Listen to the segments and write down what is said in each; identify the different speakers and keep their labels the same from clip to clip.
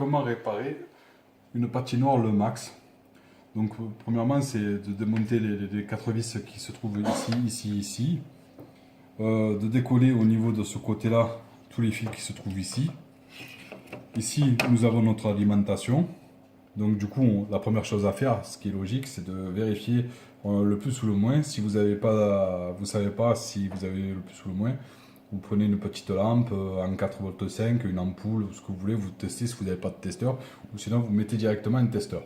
Speaker 1: comment réparer une patinoire Le Max. Donc premièrement c'est de démonter les 4 vis qui se trouvent ici. De décoller au niveau de ce côté là tous les fils qui se trouvent ici. Ici nous avons notre alimentation. Donc du coup la première chose à faire, ce qui est logique, c'est de vérifier le plus ou le moins. Si vous savez pas si vous avez le plus ou le moins, vous prenez une petite lampe en 4,5 V, une ampoule, ce que vous voulez, vous testez si vous n'avez pas de testeur, ou sinon vous mettez directement un testeur.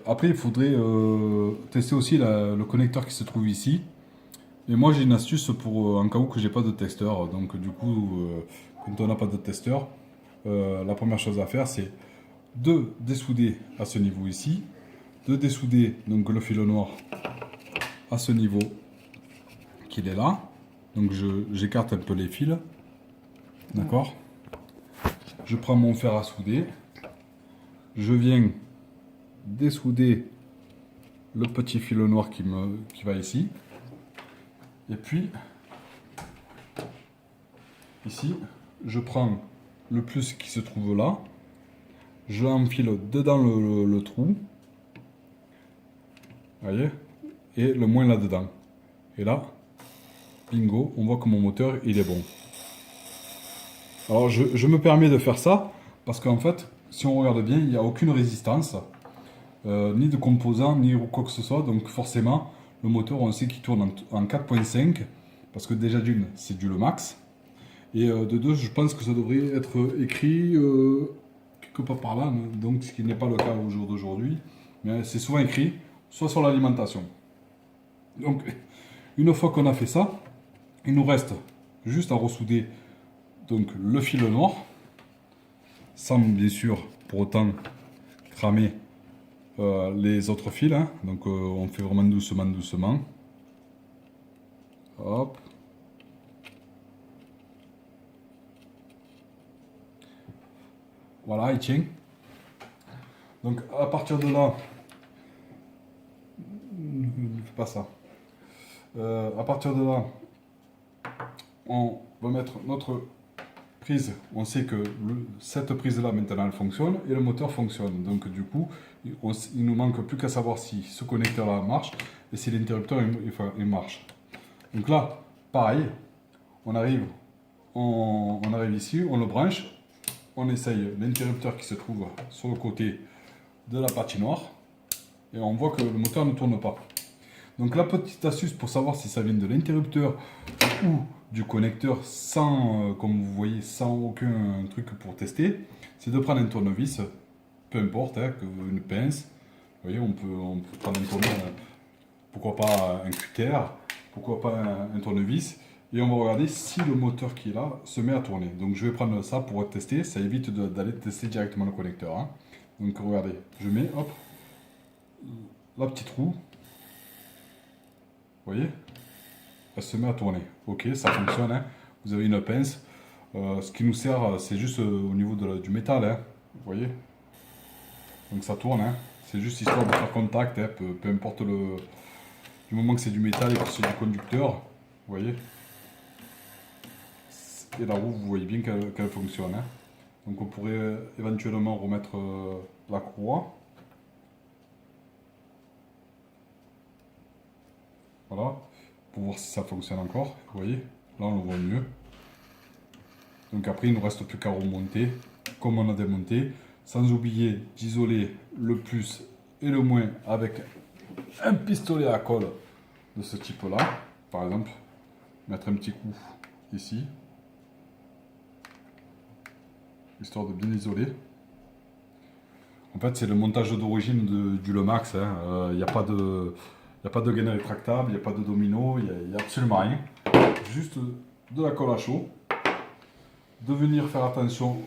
Speaker 1: Après, il faudrait tester aussi le connecteur qui se trouve ici. Et moi, j'ai une astuce pour en cas où que j'ai pas de testeur. Donc, du coup, quand on n'a pas de testeur, la première chose à faire, c'est de dessouder à ce niveau ici, de dessouder donc le fil noir à ce niveau qu'il est là. Donc, j'écarte un peu les fils. D'accord. Je prends mon fer à souder. Je viens dessouder le petit fil noir qui va ici. Et puis, ici, je prends le plus qui se trouve là. Je l'enfile dedans le trou. Voyez? Et le moins là-dedans. Et là, bingo, on voit que mon moteur, il est bon. Alors, je me permets de faire ça parce qu'en fait, si on regarde bien, il n'y a aucune résistance. Ni de composants, ni quoi que ce soit. Donc forcément, le moteur, on sait qu'il tourne en 4.5. Parce que déjà d'une, c'est du Le Max. Et de deux, je pense que ça devrait être écrit quelque part par là. Donc ce qui n'est pas le cas au jour d'aujourd'hui. Mais c'est souvent écrit, soit sur l'alimentation. Donc une fois qu'on a fait ça, il nous reste juste à ressouder donc, le fil noir. Sans bien sûr pour autant cramer les autres fils, hein. Donc on fait vraiment doucement. Hop. Voilà, il tient. Donc à partir de là, ne fais pas ça. À partir de là, on va mettre notre prise. On sait que cette prise là maintenant elle fonctionne et le moteur fonctionne. Donc du coup, il nous manque plus qu'à savoir si ce connecteur là marche et si l'interrupteur il marche. Donc là, pareil, on arrive ici, on le branche, on essaye l'interrupteur qui se trouve sur le côté de la patinoire et on voit que le moteur ne tourne pas. Donc la petite astuce pour savoir si ça vient de l'interrupteur ou du connecteur sans, comme vous voyez, sans aucun truc pour tester, c'est de prendre un tournevis, peu importe, hein, une pince. Vous voyez, on peut prendre un tournevis, pourquoi pas un cutter, pourquoi pas un tournevis, et on va regarder si le moteur qui est là se met à tourner. Donc je vais prendre ça pour tester, ça évite d'aller tester directement le connecteur. Hein. Donc regardez, je mets, hop, la petite roue, vous voyez, elle se met à tourner. Ok, ça fonctionne, hein. Vous avez une pince. Ce qui nous sert, c'est juste au niveau du métal, hein. Vous voyez. Donc ça tourne, hein. C'est juste histoire de faire contact, hein. Peu importe du moment que c'est du métal et que c'est du conducteur. Vous voyez. Et la roue, vous voyez bien qu'elle fonctionne, hein. Donc on pourrait éventuellement remettre la courroie. Voilà. Pour voir si ça fonctionne encore. Vous voyez. Là on le voit mieux. Donc après il ne nous reste plus qu'à remonter comme on a démonté. Sans oublier d'isoler le plus et le moins avec un pistolet à colle de ce type là. Par exemple, mettre un petit coup ici. Histoire de bien isoler. En fait c'est le montage d'origine du Le Max. Il n'y a pas de gaine rétractable, il n'y a pas de domino, il n'y a absolument rien. Juste de la colle à chaud. De venir faire attention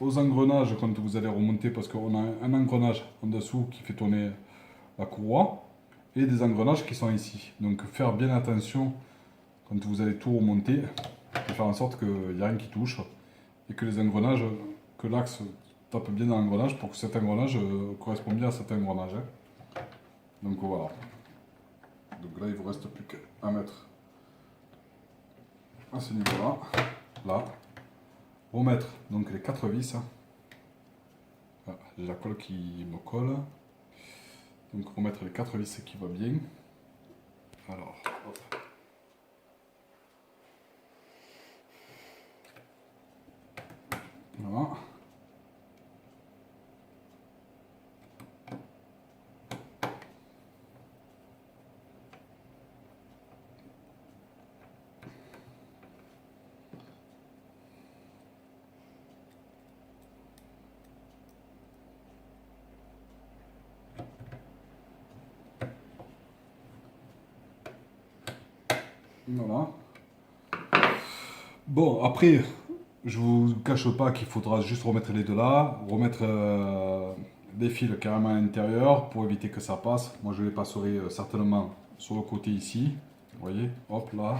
Speaker 1: aux engrenages quand vous allez remonter parce qu'on a un engrenage en dessous qui fait tourner la courroie et des engrenages qui sont ici. Donc faire bien attention quand vous allez tout remonter, de faire en sorte qu'il n'y a rien qui touche et que les engrenages, que l'axe tape bien dans l'engrenage pour que cet engrenage corresponde bien à cet engrenage. Hein. Donc voilà. Donc là il ne vous reste plus qu'à mettre à ce niveau là, là, remettre donc les 4 vis. J'ai la colle qui me colle. Donc remettre les 4 vis qui va bien. Alors, hop. Voilà. Voilà. Bon, après, je vous cache pas qu'il faudra juste remettre les deux là, remettre les fils carrément à l'intérieur pour éviter que ça passe. Moi, je les passerai certainement sur le côté ici. Vous voyez, hop, là,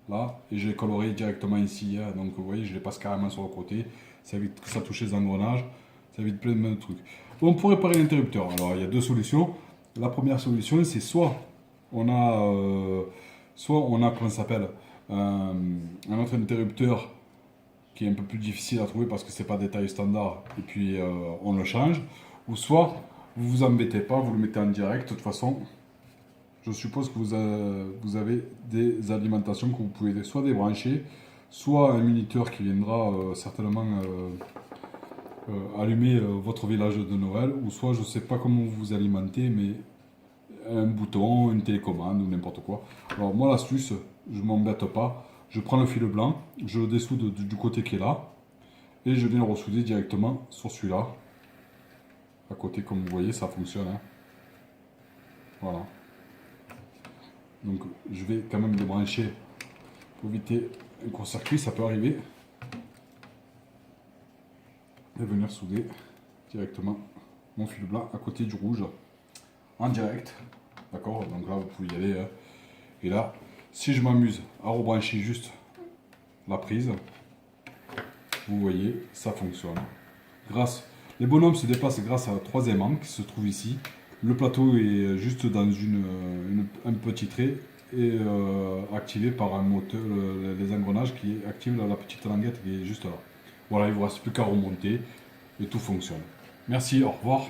Speaker 1: là, et je les collerai directement ici. Hein. Donc, vous voyez, je les passe carrément sur le côté. Ça évite que ça touche les engrenages. Ça évite plein de trucs. Bon, pour réparer l'interrupteur, alors il y a deux solutions. La première solution, c'est on a, soit on a, comment ça s'appelle, un autre interrupteur qui est un peu plus difficile à trouver parce que c'est pas des tailles standards et puis on le change. Ou soit vous vous embêtez pas, vous le mettez en direct. De toute façon, je suppose que vous avez des alimentations que vous pouvez soit débrancher, soit un minuteur qui viendra certainement allumer votre village de Noël, ou soit je sais pas comment vous alimentez, mais un bouton, une télécommande ou n'importe quoi. Alors moi l'astuce, je m'embête pas, je prends le fil blanc, je le dessoude du côté qui est là, et je viens le ressouder directement sur celui-là. À côté, comme vous voyez, ça fonctionne. Hein. Voilà. Donc je vais quand même débrancher pour éviter un court-circuit, ça peut arriver. Et venir souder directement mon fil blanc à côté du rouge en direct. D'accord. Donc là vous pouvez y aller. Hein. Et là, si je m'amuse à rebrancher juste la prise, vous voyez, ça fonctionne. Les bonhommes se déplacent grâce à la troisième ankle qui se trouve ici. Le plateau est juste dans un petit trait et activé par un moteur, les engrenages qui activent la petite languette qui est juste là. Voilà, il ne vous reste plus qu'à remonter et tout fonctionne. Merci, au revoir.